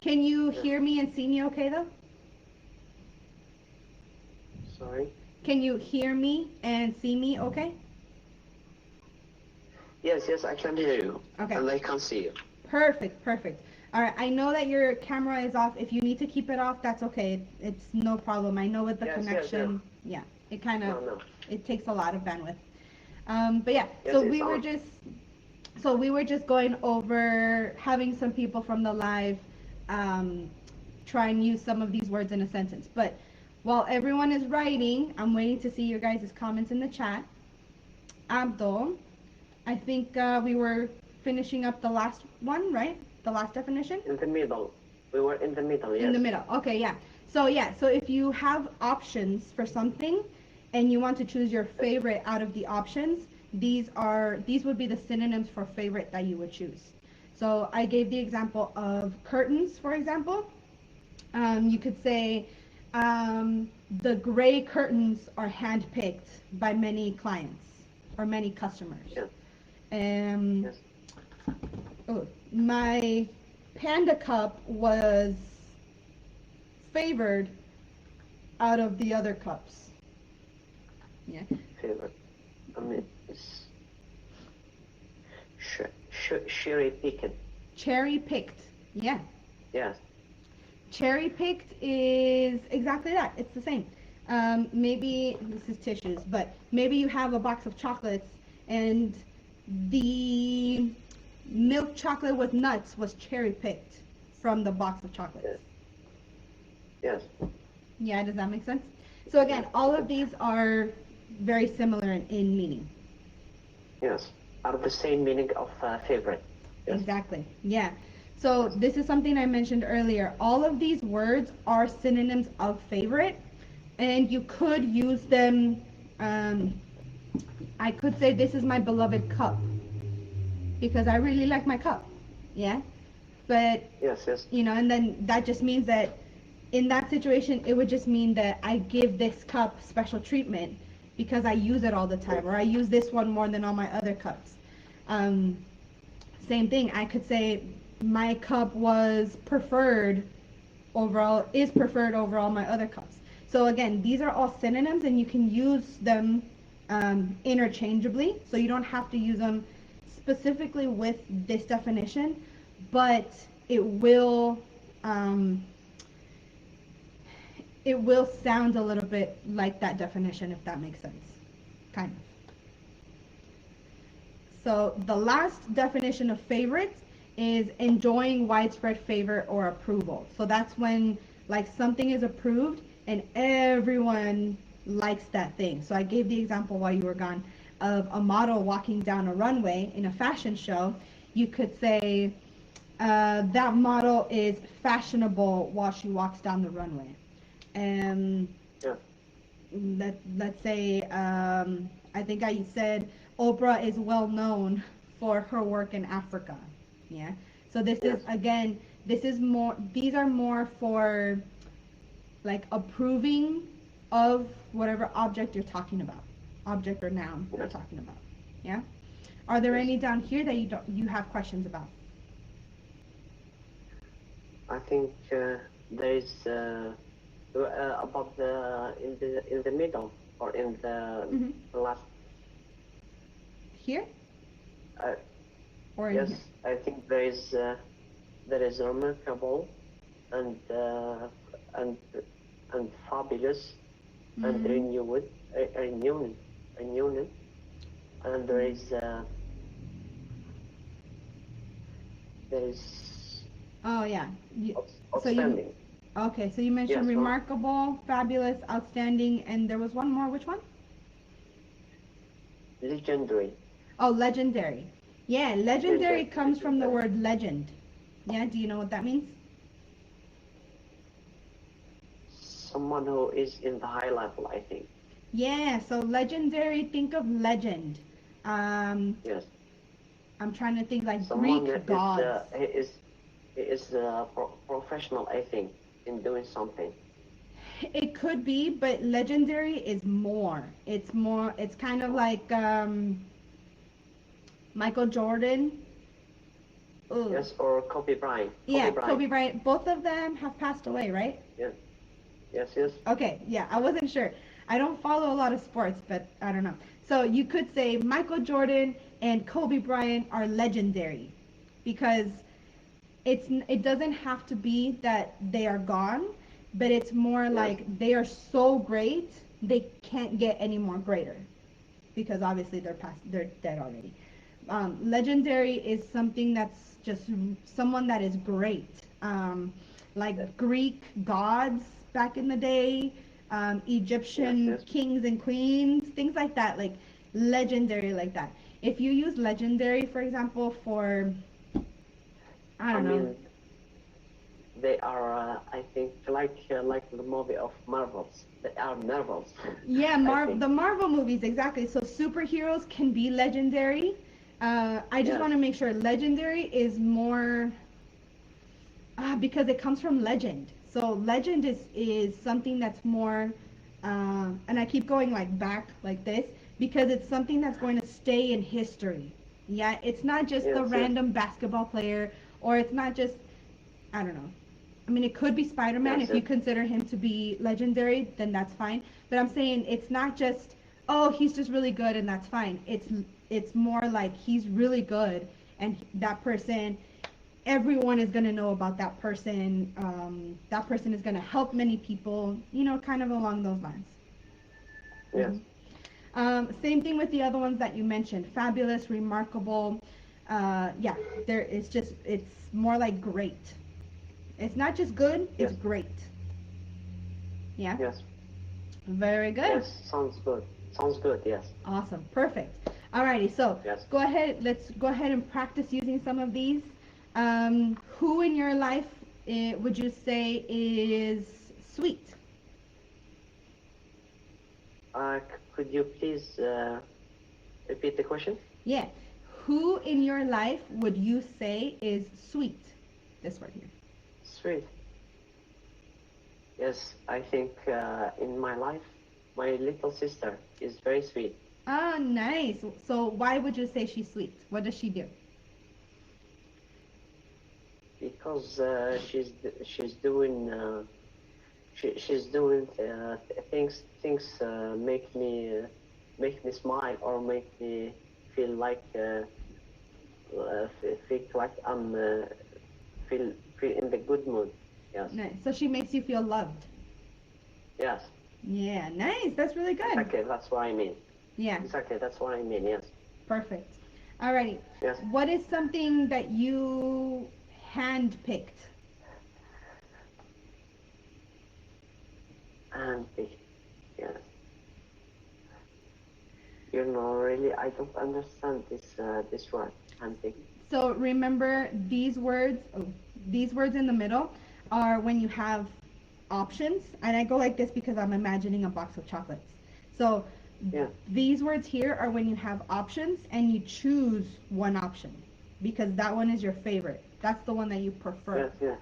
Can you hear me and see me okay, though? Sorry? Can you hear me and see me okay? Yes, I can hear you. Okay. And I can see you. Perfect. Alright, I know that your camera is off. If you need to keep it off, that's okay. It's no problem. I know with the connection, yeah, it kind of, it takes a lot of bandwidth. But yeah, so we were just going over having some people from the live try and use some of these words in a sentence. But while everyone is writing, I'm waiting to see your guys' comments in the chat. Abdul, I think we were finishing up the last one, right? The last definition? In the middle. We were in the middle, yes. In the middle, okay, yeah. So if you have options for something and you want to choose your favorite out of the options, these would be the synonyms for favorite that you would choose. So I gave the example of curtains, for example. You could say the gray curtains are handpicked by many clients or many customers. Yeah. Um, Yes. oh, my panda cup was favored out of the other cups. Yeah. Favorite. I mean, it's cherry picked. Cherry picked. Yeah. Yes. Cherry picked is exactly that. It's the same. Maybe this is tissues, but maybe you have a box of chocolates and the milk chocolate with nuts was cherry picked from the box of chocolates. Yes. Yes. Yeah, does that make sense? So again, all of Yes. these are very similar in meaning. Yes. Are the same meaning of favorite. Yes. Exactly. Yeah. So this is something I mentioned earlier. All of these words are synonyms of favorite, and you could use them. Um, I could say this is my beloved cup because I really like my cup. Yeah. But Yes. Yes. and then that just means that in that situation, it would just mean that I give this cup special treatment because I use it all the Yes. time, or I use this one more than all my other cups. Um, Same thing. I could say my cup was preferred overall, is preferred over all my other cups. So again, these are all synonyms, and you can use them interchangeably. So you don't have to use them specifically with this definition, but it will um, it will sound a little bit like that definition, if that makes sense. Kind of. So the last definition of favorites is enjoying widespread favor or approval. So that's when like something is approved and everyone likes that thing. So I gave the example while you were gone of a model walking down a runway in a fashion show. You could say that model is fashionable while she walks down the runway. And Yeah. let's say I think I said Oprah is well known for her work in Africa. Yeah. So this is Yes. again, this is more. These are more for like approving of whatever object you're talking about, object or noun you're Yes. talking about. Yeah. Are there Yes. any down here that you have questions about? I think there is about the in the middle or in the Hmm. last. Here Uh, or in yes, here? I think there is remarkable and and and fabulous and Mm. renewed, and there is Oh yeah. So you outstanding. okay? So you mentioned Yes, remarkable, fabulous, outstanding, and there was one more. Which one? legendary, Oh, legendary. Yeah, legendary comes from the legendary. word legend. Yeah, do you know what that means? Someone who is in the high level, I think. Yeah, so legendary, think of legend. Um, Yes, I'm trying to think like someone Greek that is gods. professional, I think, in doing something. It could be, but legendary is more. It's more, it's kind of like Michael Jordan. Ugh. Yes, or Kobe Bryant. Kobe Yeah, Bryant. Kobe Bryant. Both of them have passed away, right? Yes, yes, yes. Okay, yeah, I wasn't sure. I don't follow a lot of sports, but I don't know. So you could say Michael Jordan and Kobe Bryant are legendary because it doesn't have to be that they are gone, but it's more Yes, like they are so great they can't get any more greater because obviously they're dead already. Legendary is something that's just someone that is great. yes, Like Greek gods back in the day, yes, Egyptian yes. kings and queens, things like that, like legendary like that. If you use legendary, for example, for, I I don't know, mean, they are, I think, like the movie of Marvels. They are Marvels, yeah, I think. The Marvel movies, exactly. So superheroes can be legendary. I just Yes, want to make sure legendary is more because it comes from legend. So legend is something that's more, and I keep going like back like this because it's something that's going to stay in history. Yeah, it's not just the Yes, yes, random basketball player, or it's not just, I don't know. I mean, it could be Spider-Man. yes, If yes, you consider him to be legendary, then that's fine. But I'm saying it's not just, oh, he's just really good and that's fine. It's more like he's really good, and that person, everyone is going to know about that person. That person is going to help many people, kind of along those lines. yes, hmm Same thing with the other ones that you mentioned. Fabulous, remarkable. Yeah, it's more like great. It's not just good, it's yes, great. Yeah, yes, very good. yes. Sounds good. Sounds good. Yes, Awesome, perfect. Alrighty, so yes. let's go ahead and practice using some of these. Who in your life would you say is sweet? Could you please repeat the question? Yeah, who in your life would you say is sweet? This word here. Sweet. Yes, I think in my life, my little sister is very sweet Ah, nice. So why would you say she's sweet? What does she do? because she's doing she's doing things make me smile or make me feel like feel like I'm feel in the good mood. Yes, Nice. So she makes you feel loved. yes, Yeah, nice. That's really good. exactly. That's what I mean. Yeah, Exactly, that's what I mean. Yes, perfect. Alrighty. yes, What is something that you handpicked? and yes. Really, I don't understand this word. Handpicked. So remember these words in the middle are when you have options, and I go like this because I'm imagining a box of chocolates. So Yeah, these words here are when you have options and you choose one option because that one is your favorite. That's the one that you prefer. yes, yes,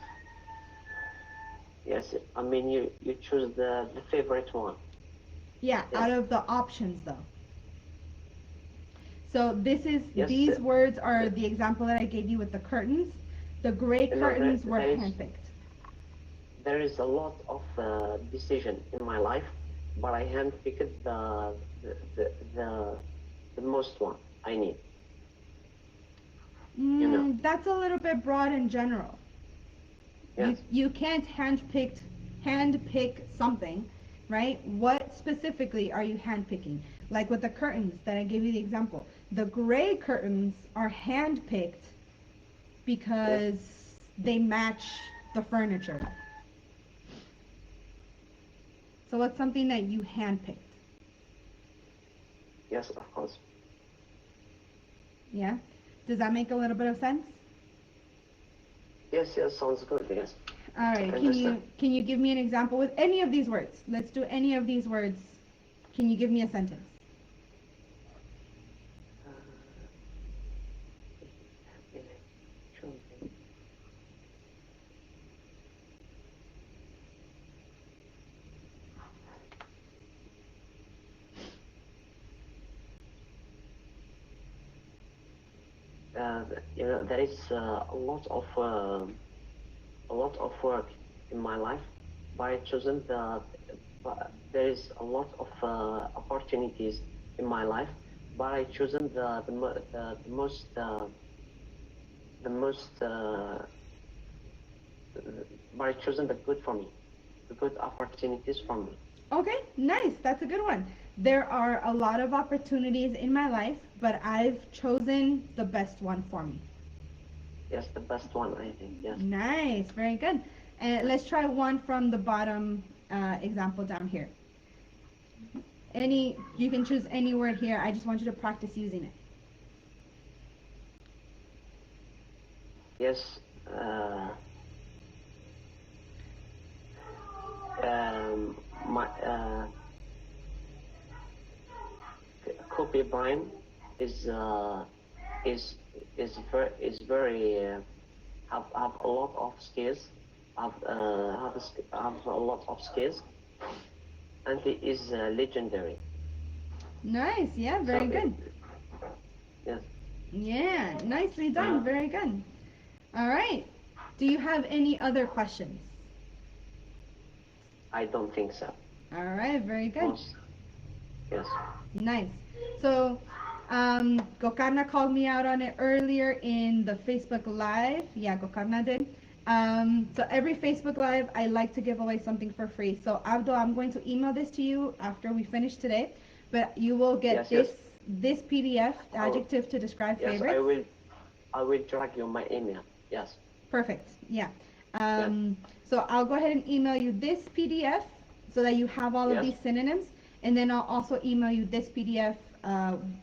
yes. I mean, you choose the favorite one. Yeah, Yes, out of the options though. So yes. these words are The, the example that I gave you with the curtains. The gray curtains were handpicked. there is a lot of decision in my life, but I handpicked the the most one I need. You know. That's a little bit broad in general. You Yes, you can't handpick something, right? What specifically are you handpicking? Like with the curtains that I gave you the example. The gray curtains are handpicked yes, because they match the furniture. So it's something that you handpicked. yes. Of course. Yeah? Does that make a little bit of sense? Yes, yes. Sounds good. Yes, I Alright, understand. can you give me an example with any of these words? Let's do any of these words. Can you give me a sentence? Uh, there is a lot of work in my life by choosing there is a lot of opportunities in my life, but I chosen the most but I chosen the good for me, the good opportunities for me. Okay, nice. That's a good one. There are a lot of opportunities in my life, but I've chosen the best one for me. Yes, the best one I think. Yes, Nice, very good. And yes. let's try one from the bottom example down here. You can choose any word here. I just want you to practice using it. Yes. Uh, my Kobe Bryant is uh, is very have a lot of skills, have a lot of skills, and he is legendary. Nice, yeah, So very good. yes, Yeah, nicely done. Very good. All right. Do you have any other questions? I don't think so. All right, very good. Most, yes. Nice. So, Gokarna called me out on it earlier in the Facebook Live. Yeah, Gokarna did. So every Facebook Live, I like to give away something for free. So, Abdul, I'm going to email this to you after we finish today, but you will get Yes, yes. this PDF, I will, adjective to describe yes, favorites. I will drag you my email. Yes. Perfect. Yeah. Yes. So I'll go ahead and email you this PDF so that you have all of Yes. these synonyms, and then I'll also email you this PDF,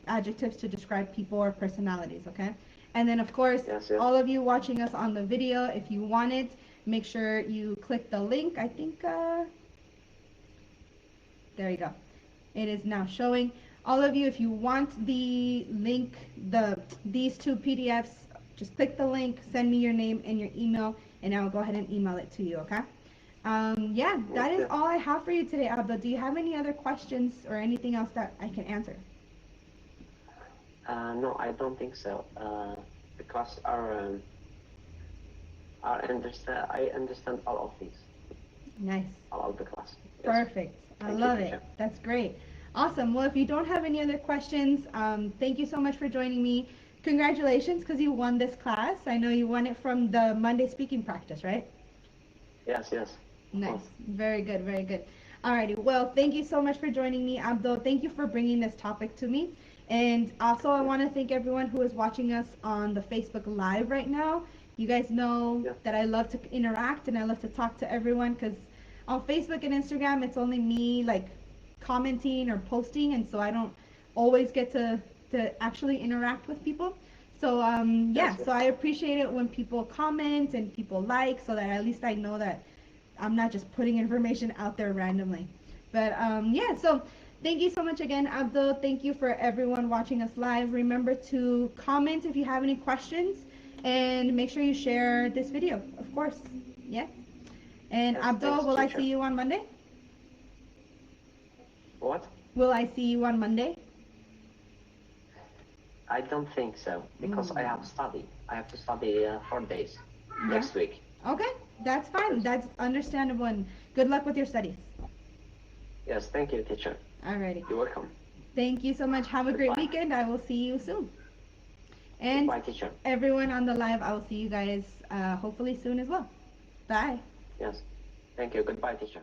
adjectives to describe people or personalities. Okay. And then of course, Yes. Yes. all of you watching us on the video, if you want it, make sure you click the link. I think there you go. It is now showing. All of you, if you want the link, these two PDFs, just click the link, send me your name and your email, and I'll go ahead and email it to you, okay? Yeah, that is Okay. all I have for you today, Abba. Do you have any other questions or anything else that I can answer? No, I don't think so. Because I understand all of these, Nice. all of the class. Yes. Perfect. I Thank you, love it. teacher. That's great. Awesome. Well, if you don't have any other questions, thank you so much for joining me. Congratulations, because you won this class. I know you won it from the Monday speaking practice, right? Yes. Yes. Of Nice. course. Very good. Very good. Alrighty. Well, thank you so much for joining me, Abdul. Thank you for bringing this topic to me. And also, I Yes. want to thank everyone who is watching us on the Facebook Live right now. You guys know Yes. that I love to interact and I love to talk to everyone because on Facebook and Instagram, it's only me like commenting or posting, and so I don't always get to actually interact with people. So Yes. yeah, Yes. so I appreciate it when people comment and people like, so that at least I know that I'm not just putting information out there randomly. But yeah, so thank you so much again, Abdul. Thank you for everyone watching us live. Remember to comment if you have any questions, and make sure you share this video, of course. Yeah. And Yes. Abdul, Thanks, will I teacher. see you on Monday? What? Will I see you on Monday? I don't think so because I have Mm, study. I have to study 4 days yeah. next week. Okay, that's fine. Yes. That's understandable. And good luck with your studies. Yes. Thank you, teacher. Alrighty. You're welcome. Thank you so much. Have a great Goodbye. weekend. I will see you soon. And Goodbye, teacher. everyone on the live, I will see you guys hopefully soon as well. Bye. Yes. Thank you. Goodbye, teacher.